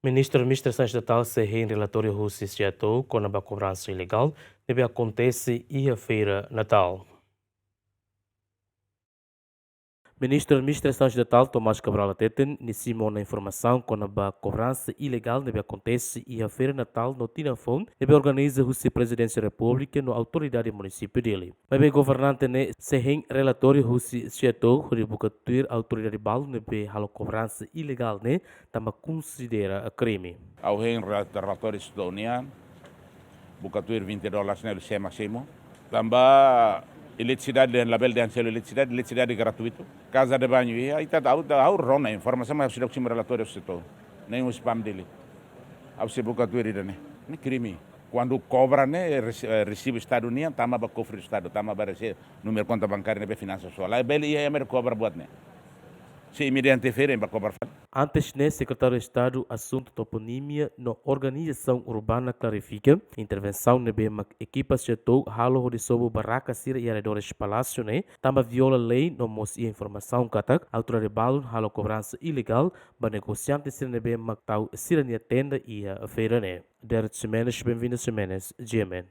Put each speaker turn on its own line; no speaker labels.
Ministru Administrasaun Estata hein relatoriu husi SEATOU konaba kobransa ilegal deve akontese a feira Natal. Ministru Administrasaun Estata Tomás Cabral Teten iniciou na informação konaba kobransa ilegal deve akontese a feira Natal no Tinafon deve organiza husi Presidência da República no autoridade município dele. Mas bem governante né hein relatório husi SEATOU de bucatuir autoridade balu deve halo kobransa ilegal né tama considera crime.
Ao hein relatório estudounia, bucatuir $20 no liceu máximo. Também eletricidade dan label dan selo eletricidade gratuito. Casa de banho e aí tá ao rona informação mas sudah cima relatório setor. Nem o spam dele. Ao se bucatuir ida né. Ni crime. Quando cobra né recibe Estado União, tama ba cofre do Estado, tama ba receber número conta bancária né finanças só. Lá bel e aí cobra buat né. Se mediante feira ba cobra.
Antes, né, secretário de Estado, assunto toponímia na organização urbana clarifica, intervenção na BEMAC, equipa SEATOU, halo de sobo barraca sira e arredores palácio, né, também viola lei, não mostra informação katak, autoridade balun, halo cobrança ilegal, ba negociante sira na BEMAC, tau sira na tenda e a feira, né. Derek Semenes, bem-vindo Semenes, GMN.